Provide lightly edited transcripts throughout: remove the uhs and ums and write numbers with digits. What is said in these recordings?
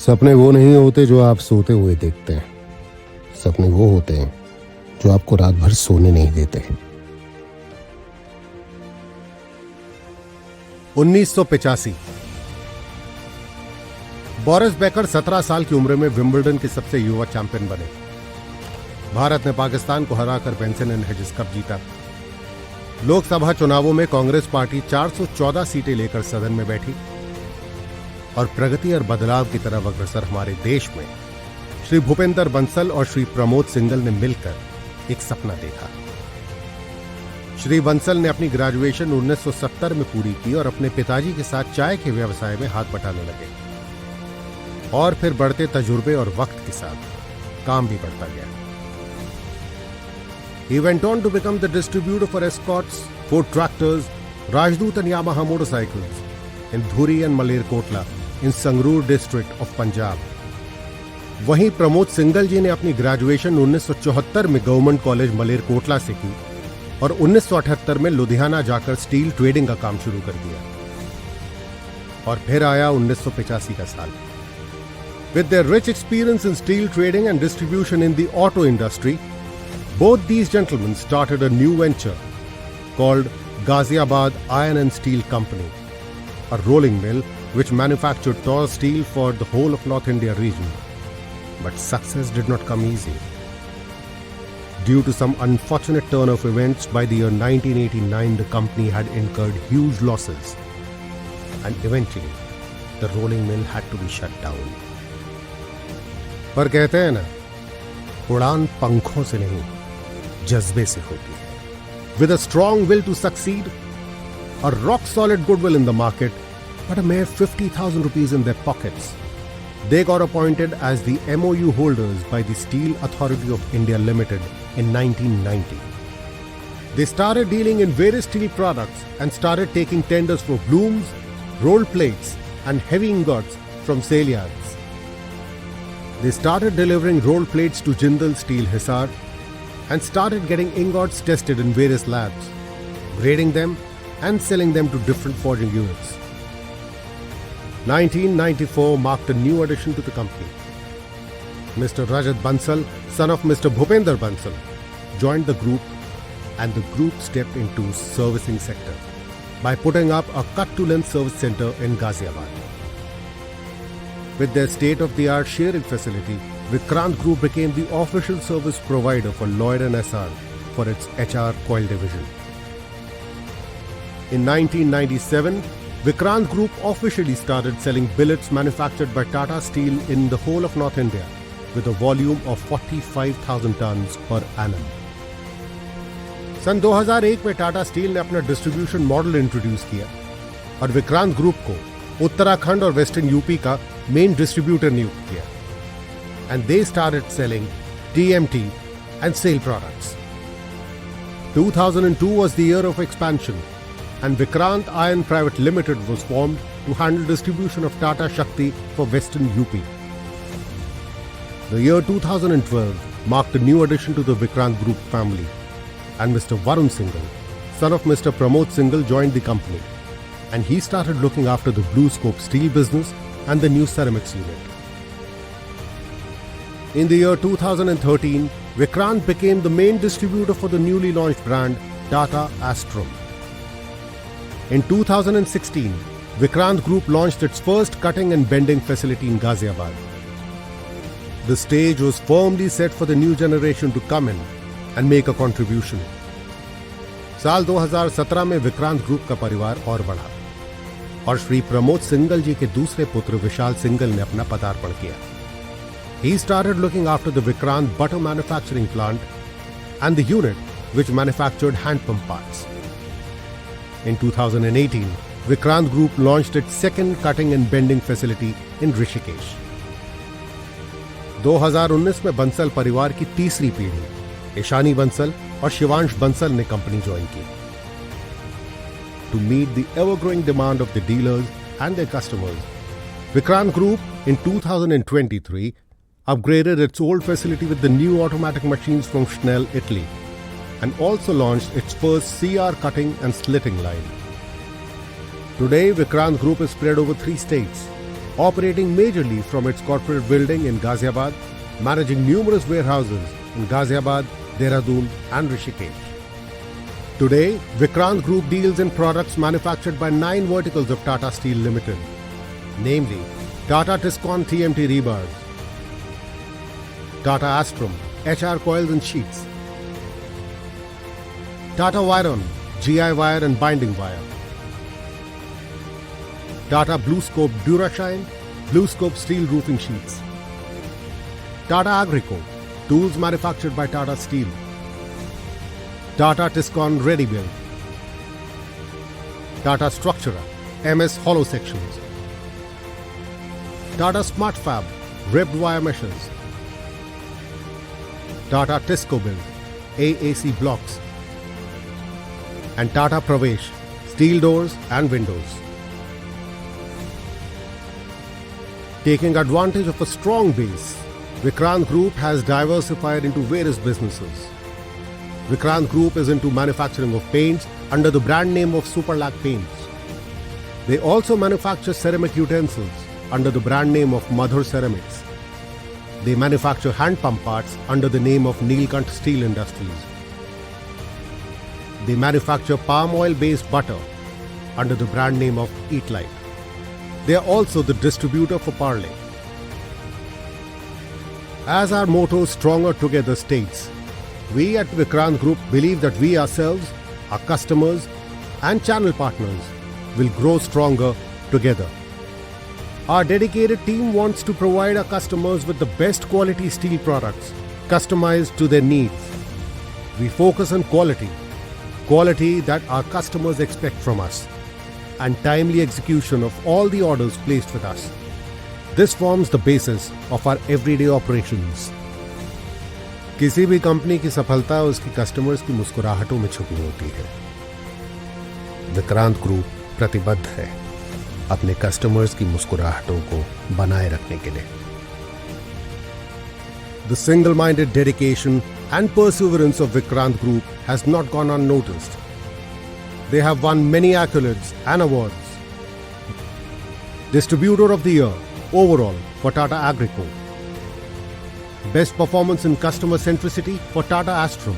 सपने वो नहीं होते जो आप सोते हुए देखते हैं। सपने वो होते हैं जो आपको रात भर सोने नहीं देते। 1985 बोरिस बेकर 17 साल की उम्र में विंबलडन के सबसे युवा चैंपियन बने। भारत ने पाकिस्तान को हराकर बेंसन एंड हेजेस कप जीता। लोकसभा चुनावों में कांग्रेस पार्टी 414 सीटें लेकर सदन में बैठी और प्रगति और बदलाव की तरफ अग्रसर हमारे देश में श्री भूपेंद्र बंसल और श्री प्रमोद सिंगल ने मिलकर एक सपना देखा। श्री बंसल ने अपनी ग्रेजुएशन 1970 में पूरी की और अपने पिताजी के साथ चाय के व्यवसाय में हाथ बटाने लगे और फिर बढ़ते तजुर्बे और वक्त के साथ काम भी बढ़ता गया। He went on to become the distributor for Escorts, Ford tractors, Rajdoot and Yamaha motorcycles in Dhuri and Malerkotla in Sangrur district of Punjab. वहीं प्रमोद सिंगल जी ने अपनी ग्रेजुएशन 1974 में गवर्नमेंट कॉलेज मलेरकोटला से की और 1978 में लुधियाना जाकर स्टील ट्रेडिंग का काम शुरू कर दिया। और फिर आया 1985 का साल। With their rich experience in steel trading and distribution in the auto industry, both these gentlemen started a new venture called Ghaziabad Iron and Steel Company, a rolling mill which manufactured tall steel for the whole of North India region. But success did not come easy. Due to some unfortunate turn of events, by the year 1989, the company had incurred huge losses and eventually the rolling mill had to be shut down. पर कहते हैं ना, उड़ान पंखों से नहीं जज्बे से होती है। With a strong will to succeed, a rock-solid goodwill in the market, but a mere 50,000 rupees in their pockets, they got appointed as the MOU holders by the Steel Authority of India Limited in 1990. They started dealing in various steel products and started taking tenders for blooms, rolled plates, and heavy ingots from sale yards. They started delivering rolled plates to Jindal Steel Hisar and started getting ingots tested in various labs, grading them and selling them to different forging units. 1994 marked a new addition to the company. Mr. Rajat Bansal, son of Mr. Bhupender Bansal, joined the group and the group stepped into servicing sector by putting up a cut-to-length service center in Ghaziabad. With their state-of-the-art shearing facility, Vikrant Group became the official service provider for Lloyd & SR for its HR coil division. In 1997, Vikrant Group officially started selling billets manufactured by Tata Steel in the whole of North India with a volume of 45,000 tons per annum. सन 2001 में Tata steel ने अपना distribution model introduce किया और Vikrant group को उत्तराखंड और western UP का main distributor नियुक्त किया and they started selling TMT and SAIL products. 2002 was the year of expansion and Vikrant Iron Private Limited was formed to handle distribution of Tata Shakti for Western UP. The year 2012 marked a new addition to the Vikrant Group family and Mr. Varun Singhal, son of Mr. Pramod Singhal, joined the company and he started looking after the Blue Scope steel business and the new ceramics unit. In the year 2013, Vikrant became the main distributor for the newly launched brand Tata Astrum. In 2016, Vikrant Group launched its first cutting and bending facility in Ghaziabad. The stage was firmly set for the new generation to come in and make a contribution. साल 2017 में Vikrant group का परिवार और बढ़ा और Shri Pramod single जी के दूसरे पुत्र विशाल सिंगल ने अपना पदार्पण किया. He started looking after the Vikrant butter manufacturing plant and the unit which manufactured hand pump parts. In 2018, Vikrant Group launched its second cutting and bending facility in Rishikesh. 2019 में बंसल परिवार की तीसरी पीढ़ी ईशानी बंसल और शिवांश बंसल ने कंपनी ज्वाइन की. To meet the ever-growing demand of the dealers and their customers, Vikrant Group in 2023 upgraded its old facility with the new automatic machines from Schnell, Italy, and also launched its first CR cutting and slitting line. Today, Vikrant Group is spread over 3 states operating majorly from its corporate building in Ghaziabad, managing numerous warehouses in Ghaziabad, Dehradun and Rishikesh. Today, Vikrant Group deals in products manufactured by 9 verticals of Tata Steel Limited, namely Tata Tiscon TMT Rebars, Tata Astrum HR Coils and Sheets, Tata Viron GI Wire and Binding Wire, Tata BlueScope Durashine BlueScope Steel Roofing Sheets, Tata Agrico Tools manufactured by Tata Steel, Tata Tiscon Ready Build, Tata Structura MS Hollow Sections, Tata SmartFab Ribbed Wire Meshes, Tata Tisco Build AAC Blocks, and Tata Pravesh Steel Doors and Windows. Taking advantage of a strong base, Vikrant Group has diversified into various businesses. Vikrant Group is into manufacturing of paints under the brand name of Superlac Paints. They also manufacture ceramic utensils under the brand name of Madhur Ceramics. They manufacture hand pump parts under the name of Neelkant Steel Industries. They manufacture palm oil-based butter under the brand name of Eat Light. They are also the distributor for Parle. As our motto Stronger Together states, we at Vikrant Group believe that we ourselves, our customers and channel partners will grow stronger together. Our dedicated team wants to provide our customers with the best quality steel products customized to their needs. We focus on quality that our customers expect from us, and timely execution of all the orders placed with us. This forms the basis of our everyday operations. किसी भी company की सफलता उसकी customers की मुस्कुराहटों में छुपी होती है। विक्रांत ग्रुप प्रतिबद्ध है अपने कस्टमर्स की मुस्कुराहटों को बनाए रखने के लिए। The single-minded dedication and perseverance of Vikrant Group has not gone unnoticed. They have won many accolades and awards. Distributor of the Year overall for Tata Agrico. Best Performance in Customer Centricity for Tata Astrum.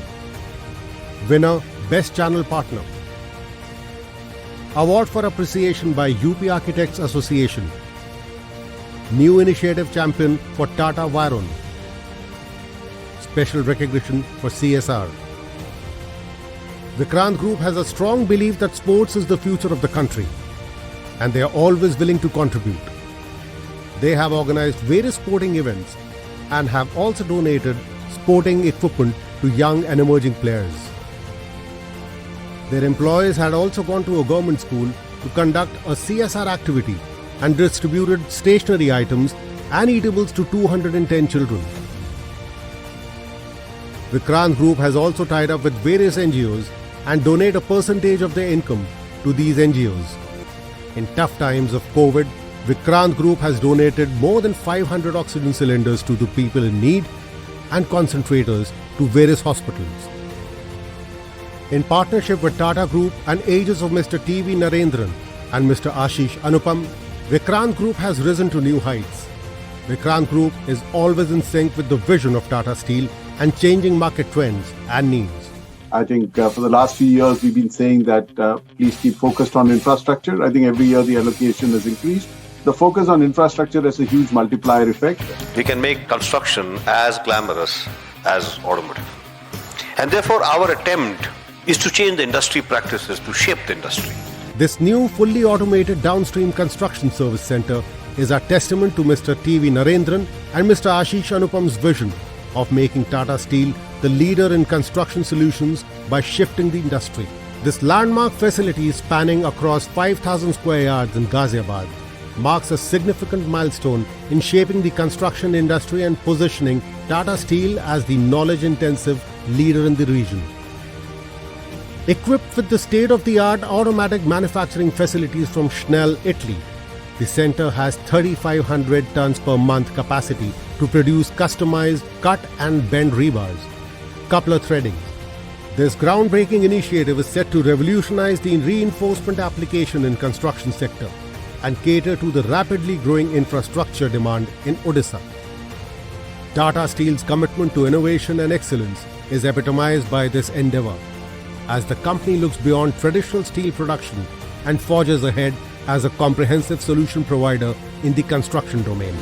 Winner Best Channel Partner. Award for Appreciation by UP Architects Association. New Initiative Champion for Tata Viron. Special recognition for CSR. Vikrant Group has a strong belief that sports is the future of the country, and they are always willing to contribute. They have organized various sporting events and have also donated sporting equipment to young and emerging players. Their employees had also gone to a government school to conduct a CSR activity and distributed stationery items and eatables to 210 children. Vikrant Group has also tied up with various NGOs and donate a percentage of their income to these NGOs. In tough times of COVID, Vikrant Group has donated more than 500 oxygen cylinders to the people in need and concentrators to various hospitals. In partnership with Tata Group and aegis of Mr. T.V. Narendran and Mr. Ashish Anupam, Vikrant Group has risen to new heights. Vikrant Group is always in sync with the vision of Tata Steel and changing market trends and needs. I think for the last few years, we've been saying that please keep focused on infrastructure. I think every year the allocation has increased. The focus on infrastructure has a huge multiplier effect. We can make construction as glamorous as automotive. And therefore, our attempt is to change the industry practices, to shape the industry. This new fully automated downstream construction service center is a testament to Mr. T.V. Narendran and Mr. Ashish Anupam's vision of making Tata Steel the leader in construction solutions by shifting the industry. This landmark facility spanning across 5,000 square yards in Ghaziabad marks a significant milestone in shaping the construction industry and positioning Tata Steel as the knowledge-intensive leader in the region. Equipped with the state-of-the-art automatic manufacturing facilities from Schnell, Italy, the center has 3,500 tons per month capacity to produce customized cut and bend rebars, coupler threading. This groundbreaking initiative is set to revolutionize the reinforcement application in construction sector. and cater to the rapidly growing infrastructure demand in Odisha. Tata Steel's commitment to innovation and excellence is epitomized by this endeavor, as the company looks beyond traditional steel production and forges ahead as a comprehensive solution provider in the construction domain.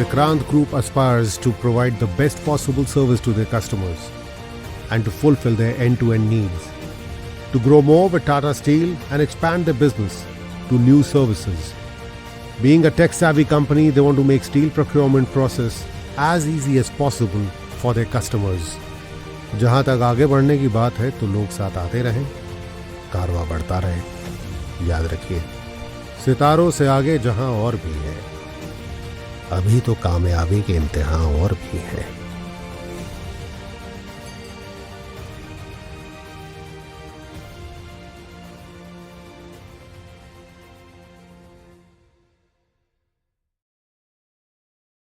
Vikrant Group aspires to provide the best possible service to their customers and to fulfill their end-to-end needs, to grow more with Tata Steel and expand their business to new services. Being a tech-savvy company, they want to make steel procurement process as easy as possible for their customers. जहां तक आगे बढ़ने की बात है तो लोग साथ आते रहें, कारवां बढ़ता रहे। याद रखिए, सितारों से आगे जहां और भी है, अभी तो कामयाबी के इम्तिहान और भी हैं।